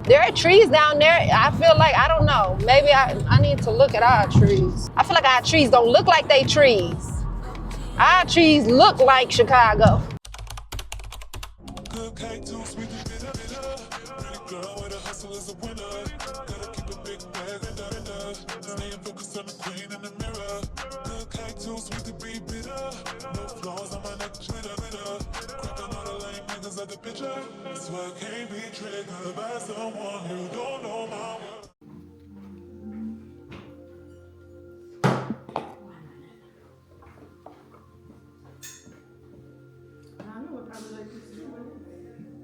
There are trees down there. I feel like, I don't know. Maybe I need to look at our trees. I feel like our trees don't look like they trees. Our trees look like Chicago.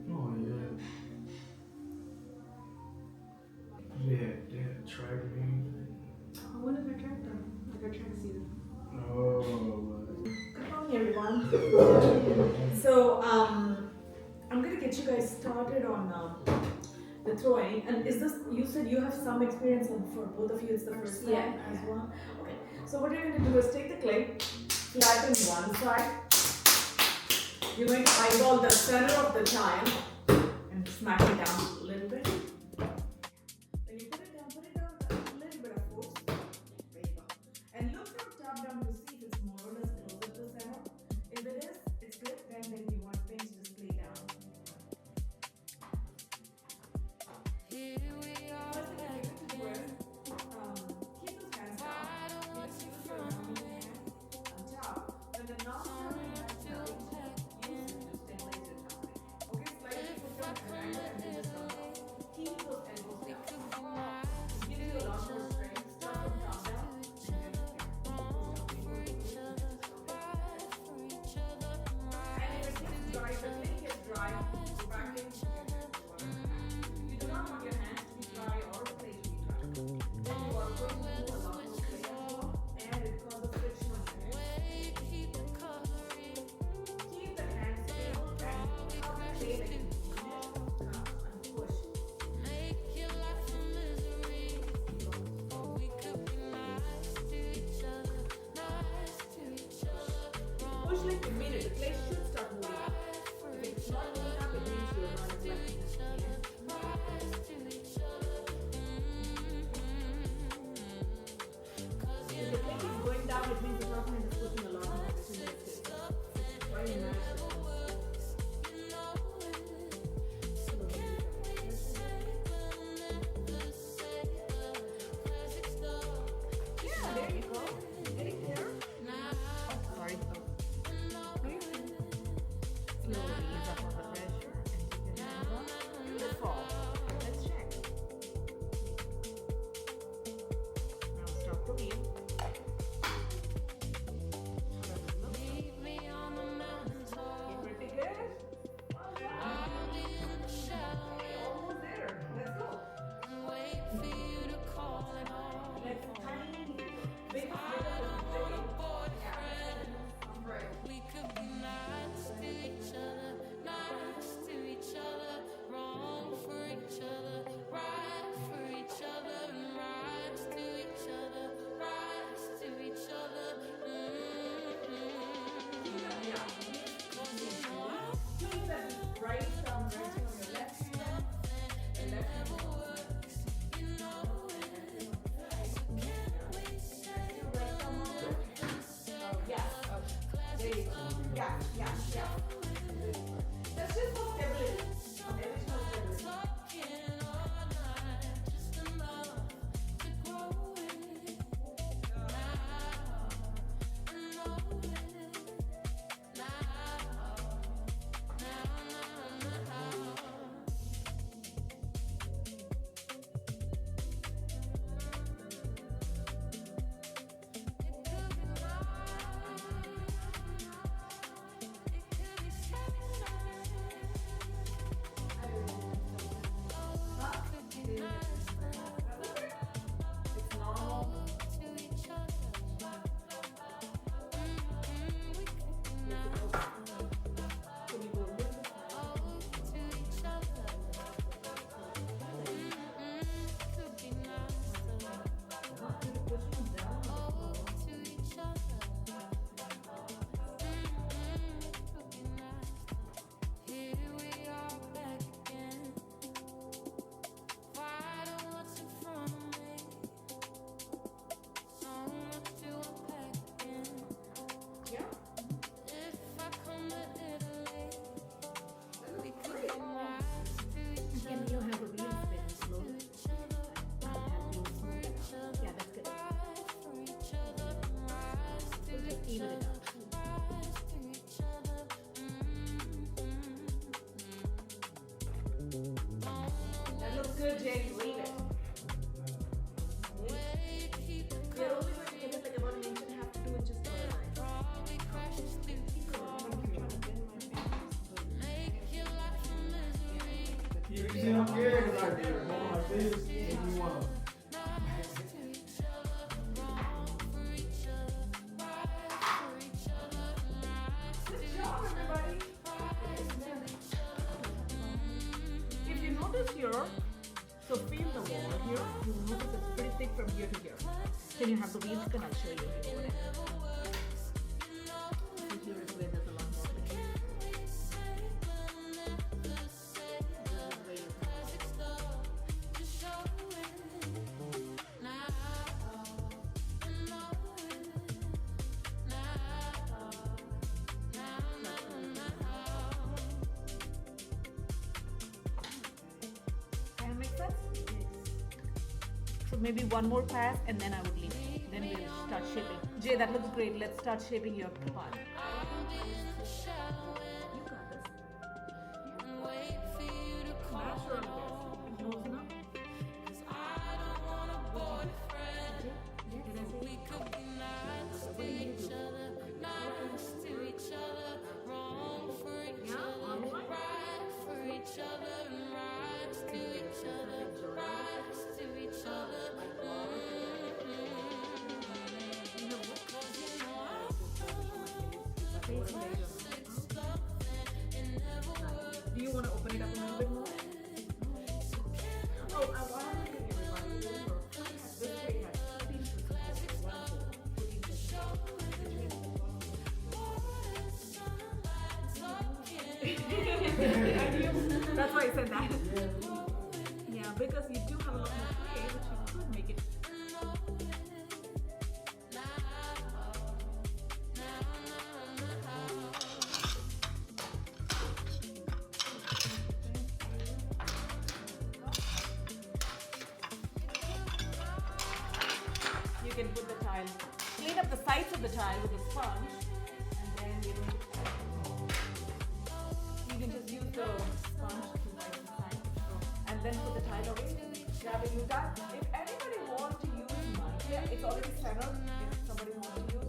Oh yeah. They had track meet. When did I track them? Like a track season. Oh. Good morning, everyone. So, I'm gonna get you guys started on the throwing. And is this? You said you have some experience, and for both of you, it's the first time as well. Okay. So what you're gonna do is take the clay, flatten one side. You're going to eyeball the center of the tile and smack it down a little bit. When you put it down with a little bit of force. There you go. And look from top down to see if it's more or less closer to the center. If it is, it's good. Then you want things to display down. Here we are. First thing I like to do is keep those hands down. Just use your dominant hand on top. When the non-dominant hand comes, use it to stabilize your tongue. Okay, slightly put your hand and then just come down. Keep those elbows down. This gives you a lot more strength. Start from top down and then here. And if it gets dry, if the clay gets dry, go back in and get water. You do not want your hands to be dry or the clay to be dry. Then you are going to do a lot more clay as well, and it causes friction on your hands. Keep the hands stable and tug the clay like you and push. Push like you mean it. The clay should start moving up. If it's not moving up, it means you're not neglecting it. If the clay is going down, it means the government is putting a lot more into it. Why you natural? Yeah, there you go. Getting there. Oh, sorry. No, you're fine. good, Jay. Leave it. We're only going to get it like about an inch and a half to 2 inches taller. You see, I'm scared because I did it going like this. Make me want to. Good job, everybody. If you notice here, so feel the wall here. You notice it's pretty thick from here to here. Then you have the wheels, and I'll show you if you want it. So here is where there's a lot more place. Can it make sense? So maybe one more pass and then I would leave it. Then we'll start shaping. Jay, that looks great. Let's start shaping your pot. You got this. Naturally, close enough. Do you want to open it up a little bit more? Oh, I want to give everybody remember, this way has 15 percent, 14%. That's why I said that. Yeah, because you do have a lot more clay, which you could make it. You can put the tile, clean up the sides of the tile with a sponge, and then you can just use the sponge to wipe the side, and then put the tile away. Grab a new tile. If anybody wants to use mine, yeah, it's already centered. If somebody wants to use,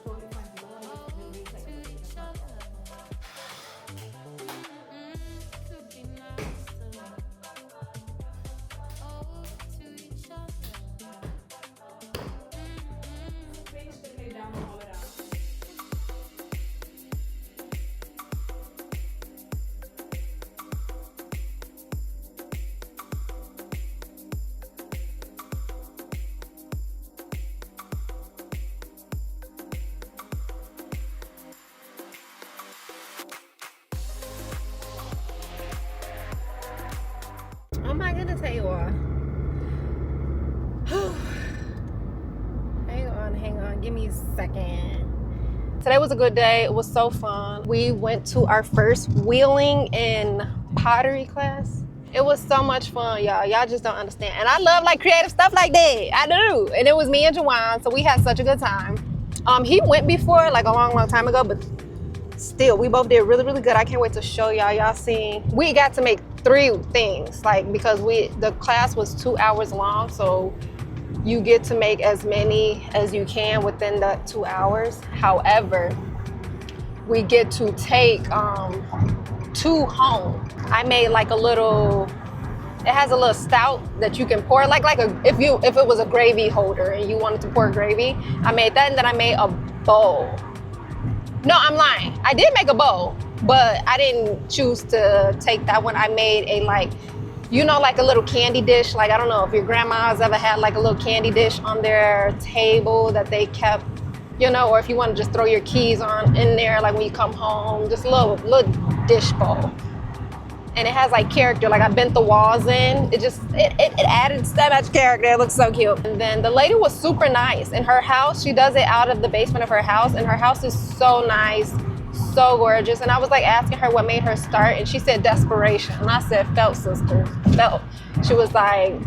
totally fine. If you don't want to use, we'll recycle it. It's not a problem. Pinch the clay down all around. Oh my goodness, hey you all. Hang on, give me a second. Today was a good day. It was so fun. We went to our first wheeling and pottery class. It was so much fun, y'all. Y'all just don't understand. And I love like creative stuff like that. I do. And it was me and Jawan, so we had such a good time. He went before, like a long time ago, but still, we both did really, really good. I can't wait to show y'all. Y'all seen. We got to make 3 things, like because the class was 2 hours long, so you get to make as many as you can within the 2 hours. However, we get to take 2 home. I made like a little. It has a little stout that you can pour, like if it was a gravy holder and you wanted to pour gravy. I made that, and then I made a bowl. No, I'm lying. I did make a bowl, but I didn't choose to take that one. I made a like a little candy dish. Like, I don't know if your grandma's ever had like a little candy dish on their table that they kept, or if you want to just throw your keys in there, like when you come home, just a little dish bowl. And it has like character, like I bent the walls in. It added so much character. It looks so cute. And then the lady was super nice. In her house, she does it out of the basement of her house, and her house is so nice, so gorgeous. And I was like asking her what made her start, and she said desperation. And I said, felt, sister, felt. She was a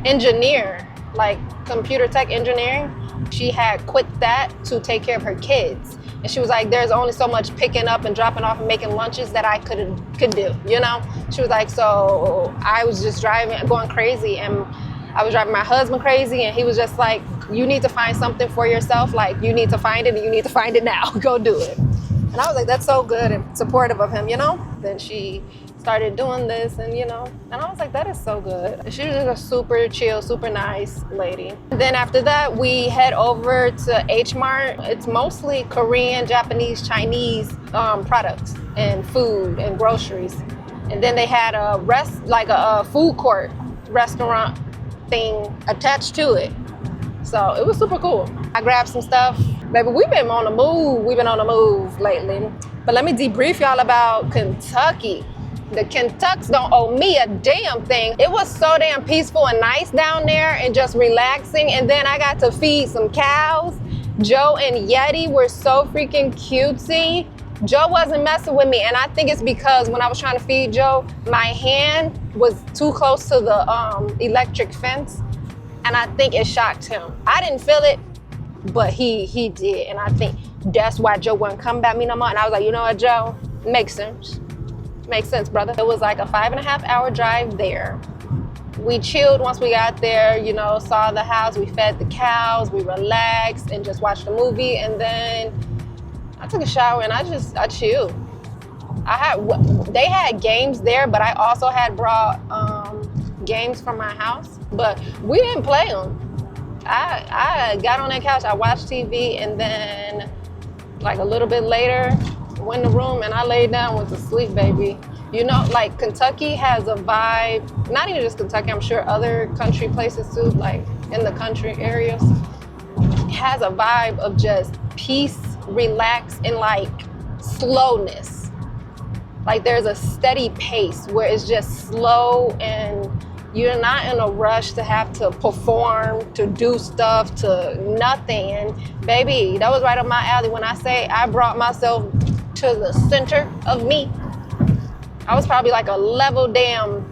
engineer, like computer tech engineering. She had quit that to take care of her kids. And she was like, there's only so much picking up and dropping off and making lunches that I could do, you know? She was like, so I was just going crazy, and I was driving my husband crazy, and he was just like, you need to find something for yourself. Like, you need to find it, and you need to find it now. Go do it. And I was like, that's so good and supportive of him, you know? Then she started doing this, and you know, and I was like, that is so good. She was just a super chill, super nice lady. And then after that, we head over to H Mart. It's mostly Korean, Japanese, Chinese products and food and groceries. And then they had a food court restaurant thing attached to it. So it was super cool. I grabbed some stuff. Baby, we've been on the move. We've been on the move lately. But let me debrief y'all about Kentucky. The Kentucks don't owe me a damn thing. It was so damn peaceful and nice down there and just relaxing. And then I got to feed some cows. Joe and Yeti were so freaking cutesy. Joe wasn't messing with me, and I think it's because when I was trying to feed Joe, my hand was too close to the electric fence, and I think it shocked him. I didn't feel it, but he did, and I think that's why Joe wouldn't come at me no more. And I was like, you know what, Joe? Makes sense. Makes sense, brother. It was like a 5.5 hour drive there. We chilled once we got there, you know, saw the house, we fed the cows, we relaxed and just watched a movie, and then I took a shower and I chilled. They had games there, but I also had brought games from my house, but we didn't play them. I got on that couch, I watched TV, and then like a little bit later, went in the room and I laid down, went to sleep, baby. You know, like Kentucky has a vibe, not even just Kentucky, I'm sure other country places too, like in the country areas, has a vibe of just peace, relax, and like slowness. Like there's a steady pace where it's just slow and you're not in a rush to have to perform, to do stuff, to nothing. And baby, that was right up my alley. When I say I brought myself to the center of me, I was probably like a level damn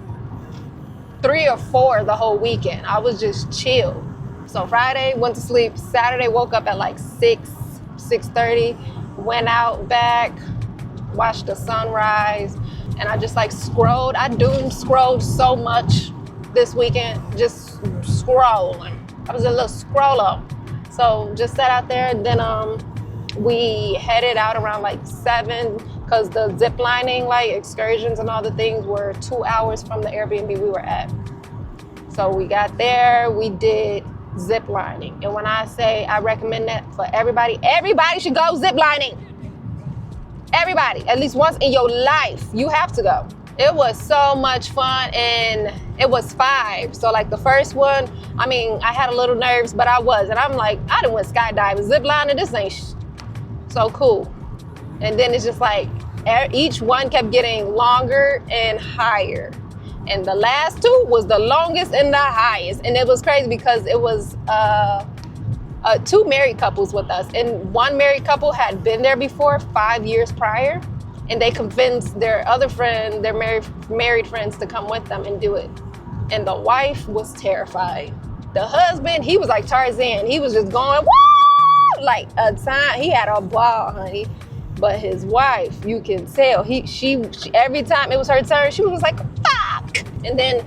3 or 4 the whole weekend. I was just chill. So Friday, went to sleep. Saturday, woke up at like 6:30, went out back, watched the sunrise, and I just like scrolled. I doom scrolled so much this weekend, just scrolling. I was a little scroller. So just sat out there, and then we headed out around like 7, because the zip lining like excursions and all the things were 2 hours from the Airbnb we were at. So we got there, we did zip lining. And when I say I recommend that for everybody should go zip lining. Everybody, at least once in your life, you have to go. It was so much fun, and it was 5. So like the first one, I mean, I had a little nerves, but I was. And I'm like, I done went skydiving, zip lining, this ain't so cool. And then it's just like, each one kept getting longer and higher. And the last 2 was the longest and the highest. And it was crazy because it was 2 married couples with us. And one married couple had been there before 5 years prior. And they convinced their other friend, their married friends, to come with them and do it. And the wife was terrified. The husband, he was like Tarzan. He was just going, woo! Like a time, he had a ball, honey. But his wife, you can tell, she every time it was her turn, she was like, fuck! And then,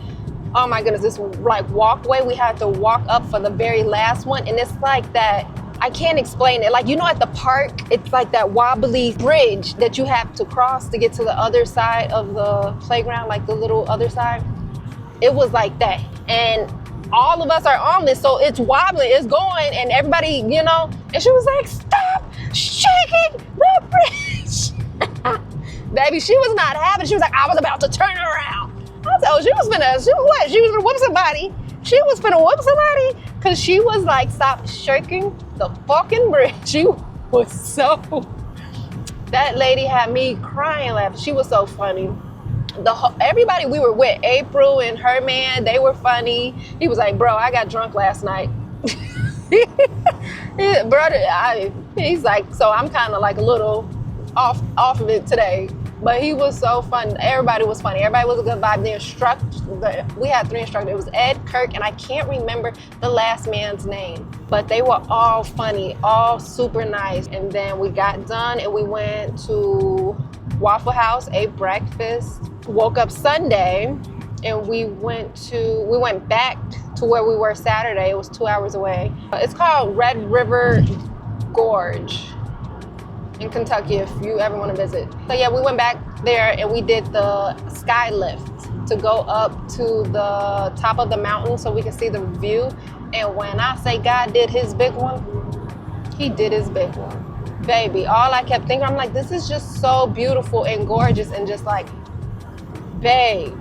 oh my goodness, this like walkway, we had to walk up for the very last one. And it's like that, I can't explain it. Like, you know, at the park, it's like that wobbly bridge that you have to cross to get to the other side of the playground, like the little other side. It was like that. And all of us are on this, so it's wobbling, it's going, and everybody, you know, and she was like, stop shaking the bridge. Baby, she was not having it. She was like, I was about to turn around. I was like, oh, she was gonna whoop somebody. She was finna whoop somebody, because she was like, stop shaking the fucking bridge. She was so, that lady had me crying laughing. She was so funny. Everybody we were with, April and her man, they were funny. He was like, bro, I got drunk last night. Brother, he's like, so I'm kind of like a little off of it today. But he was so fun. Everybody was funny. Everybody was a good vibe. We had 3 instructors. It was Ed, Kirk, and I can't remember the last man's name. But they were all funny, all super nice. And then we got done and we went to Waffle House, ate breakfast, woke up Sunday, and we went back to where we were Saturday. It was 2 hours away. It's called Red River Gorge in Kentucky if you ever want to visit. So yeah, we went back there and we did the sky lift to go up to the top of the mountain so we can see the view. And when I say God did his big one, he did his big one. Baby, all I kept thinking, I'm like, this is just so beautiful and gorgeous and just like, babe,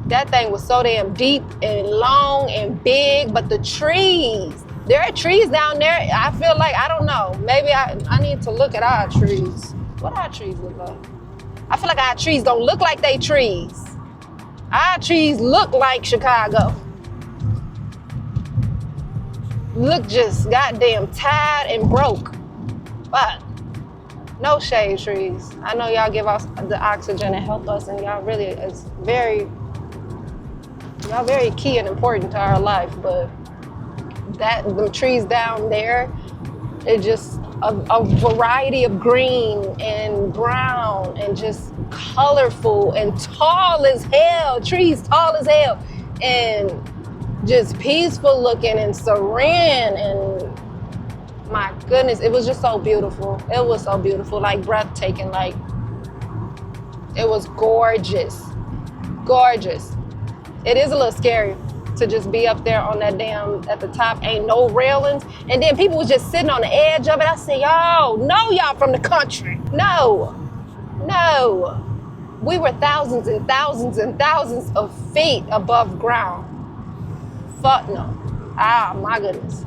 that thing was so damn deep and long and big, but the trees, there are trees down there. I feel like, I don't know, maybe I need to look at our trees. What our trees look like? I feel like our trees don't look like they trees. Our trees look like Chicago. Look just goddamn tired and broke. But no shade trees. I know y'all give us the oxygen and help us, and y'all really is very key and important to our life, but the trees down there, it just a variety of green and brown and just colorful and tall as hell, trees tall as hell, and just peaceful looking and serene, and my goodness, it was just so beautiful. It was so beautiful, like breathtaking, like it was gorgeous. It is a little scary to just be up there on that damn, at the top, ain't no railings. And then people was just sitting on the edge of it. I said, y'all from the country. No. We were thousands and thousands and thousands of feet above ground. Fuck no. Ah, my goodness.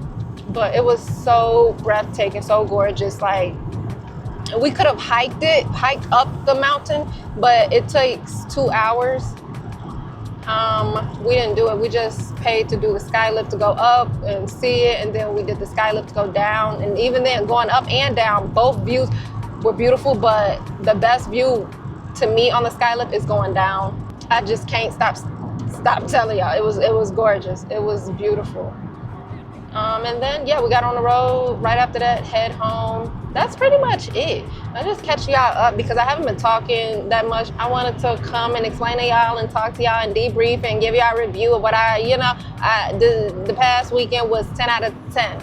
But it was so breathtaking, so gorgeous. Like, we could have hiked up the mountain, but it takes 2 hours. We didn't do it. We just paid to do the sky lift to go up and see it, and then we did the sky lift to go down. And even then, going up and down, both views were beautiful, but the best view to me on the sky lift is going down. I just can't stop telling y'all. It was gorgeous. It was beautiful. And then, yeah, we got on the road right after that, head home. That's pretty much it. I just catch y'all up because I haven't been talking that much. I wanted to come and explain to y'all and talk to y'all and debrief and give y'all a review of what the past weekend was 10 out of 10.